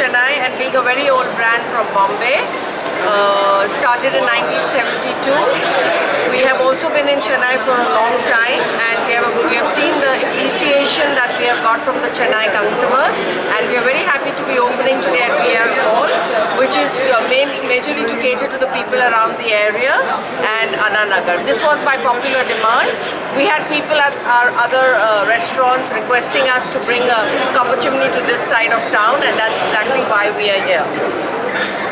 Chennai and being a very old brand from Bombay. Started in 1972. We have also been in Chennai for a long time, and we have seen the appreciation that we have got from the Chennai customers, and we are very happy to be opening today at VR Mall, which is majorly to cater to the people around the area and Anna Nagar. This was by popular demand. We had people at our other restaurants requesting us to bring a Copper Chimney to this side of town, and that's exactly why we are here.